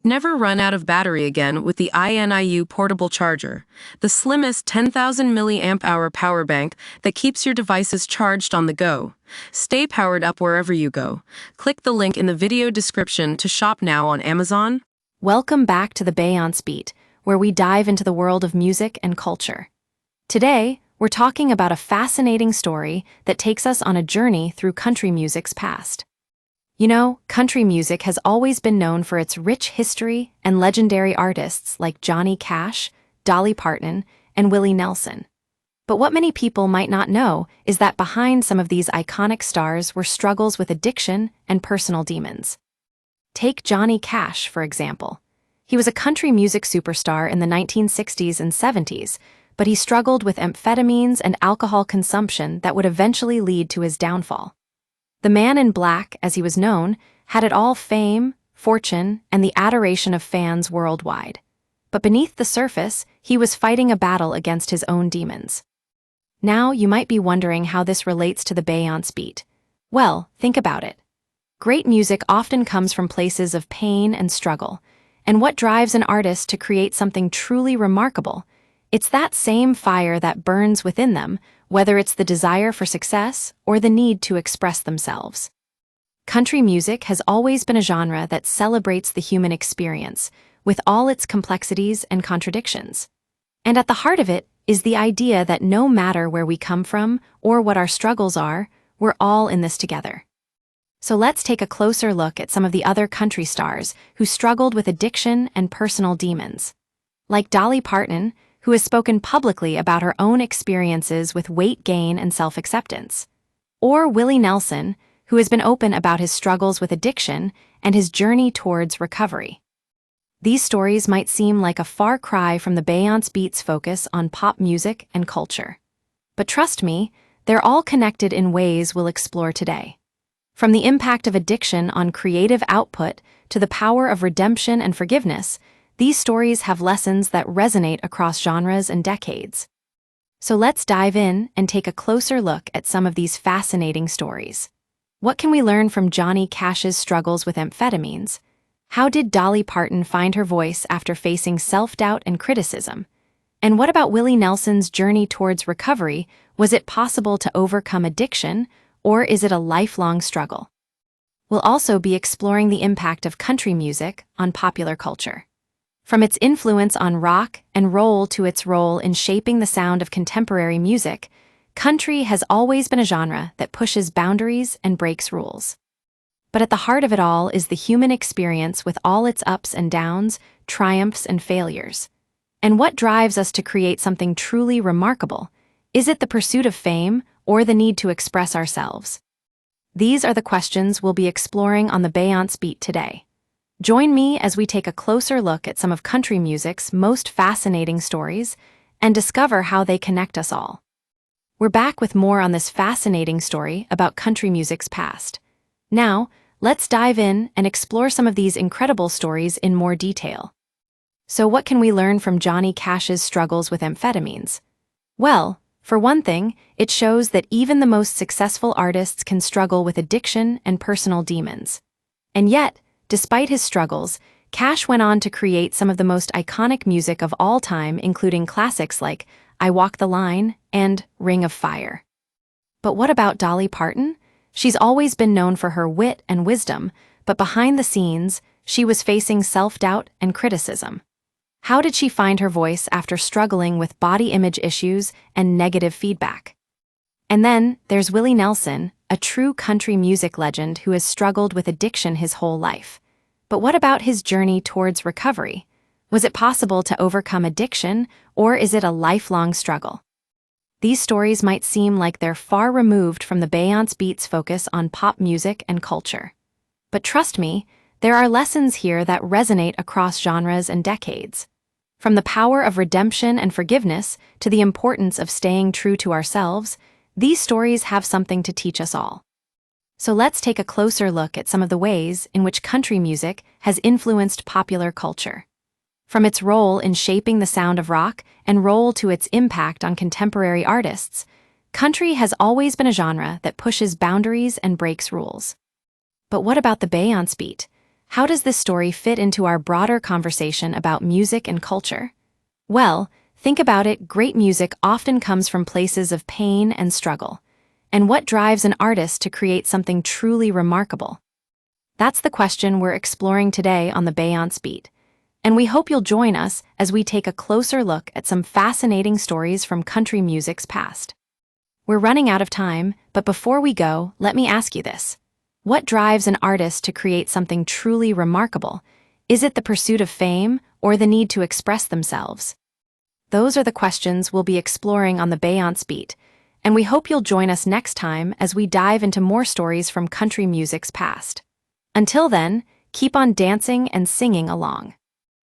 Never run out of battery again with the INIU portable charger, the slimmest 10,000 milliamp hour power bank that keeps your devices charged on the go. Stay powered up wherever you go. Click the link in the video description to shop now on Amazon. Welcome back to the Beyonce Beat, where we dive into the world of music and culture. Today, we're talking about a fascinating story that takes us on a journey through country music's past. You know, country music has always been known for its rich history and legendary artists like Johnny Cash, Dolly Parton, and Willie Nelson. But what many people might not know is that behind some of these iconic stars were struggles with addiction and personal demons. Take Johnny Cash, for example. He was a country music superstar in the 1960s and 70s, but he struggled with amphetamines and alcohol consumption that would eventually lead to his downfall. The Man in Black, as he was known, had it all: fame, fortune, and the adoration of fans worldwide. But beneath the surface, he was fighting a battle against his own demons. Now, you might be wondering how this relates to the Beyonce Beat. Well, think about it. Great music often comes from places of pain and struggle, and what drives an artist to create something truly remarkable? It's that same fire that burns within them, whether it's the desire for success or the need to express themselves. Country music has always been a genre that celebrates the human experience, with all its complexities and contradictions. And at the heart of it is the idea that no matter where we come from or what our struggles are, we're all in this together. So let's take a closer look at some of the other country stars who struggled with addiction and personal demons. Like Dolly Parton, who has spoken publicly about her own experiences with weight gain and self-acceptance. Or Willie Nelson, who has been open about his struggles with addiction and his journey towards recovery. These stories might seem like a far cry from the Beyonce Beat's focus on pop music and culture. But trust me, they're all connected in ways we'll explore today. From the impact of addiction on creative output to the power of redemption and forgiveness, these stories have lessons that resonate across genres and decades. So let's dive in and take a closer look at some of these fascinating stories. What can we learn from Johnny Cash's struggles with amphetamines? How did Dolly Parton find her voice after facing self-doubt and criticism? And what about Willie Nelson's journey towards recovery? Was it possible to overcome addiction, or is it a lifelong struggle? We'll also be exploring the impact of country music on popular culture. From its influence on rock and roll to its role in shaping the sound of contemporary music, country has always been a genre that pushes boundaries and breaks rules. But at the heart of it all is the human experience with all its ups and downs, triumphs and failures. And what drives us to create something truly remarkable? Is it the pursuit of fame or the need to express ourselves? These are the questions we'll be exploring on the Beyonce Beat today. Join me as we take a closer look at some of country music's most fascinating stories and discover how they connect us all. We're back with more on this fascinating story about country music's past. Now, let's dive in and explore some of these incredible stories in more detail. So what can we learn from Johnny Cash's struggles with amphetamines? Well, for one thing, it shows that even the most successful artists can struggle with addiction and personal demons. And yet, despite his struggles, Cash went on to create some of the most iconic music of all time, including classics like I Walk the Line and Ring of Fire. But what about Dolly Parton? She's always been known for her wit and wisdom, but behind the scenes, she was facing self-doubt and criticism. How did she find her voice after struggling with body image issues and negative feedback? And then there's Willie Nelson, a true country music legend who has struggled with addiction his whole life. But what about his journey towards recovery? Was it possible to overcome addiction, or is it a lifelong struggle? These stories might seem like they're far removed from the Beyonce Beat's focus on pop music and culture. But trust me, there are lessons here that resonate across genres and decades. From the power of redemption and forgiveness to the importance of staying true to ourselves, these stories have something to teach us all. So let's take a closer look at some of the ways in which country music has influenced popular culture. From its role in shaping the sound of rock and roll to its impact on contemporary artists, country has always been a genre that pushes boundaries and breaks rules. But what about the Beyonce Beat? how does this story fit into our broader conversation about music and culture? Well, think about it, great music often comes from places of pain and struggle. And what drives an artist to create something truly remarkable? That's the question we're exploring today on the Beyonce Beat. And we hope you'll join us as we take a closer look at some fascinating stories from country music's past. We're running out of time, but before we go, let me ask you this. What drives an artist to create something truly remarkable? Is it the pursuit of fame or the need to express themselves? Those are the questions we'll be exploring on the Beyonce Beat, and we hope you'll join us next time as we dive into more stories from country music's past. Until then, keep on dancing and singing along.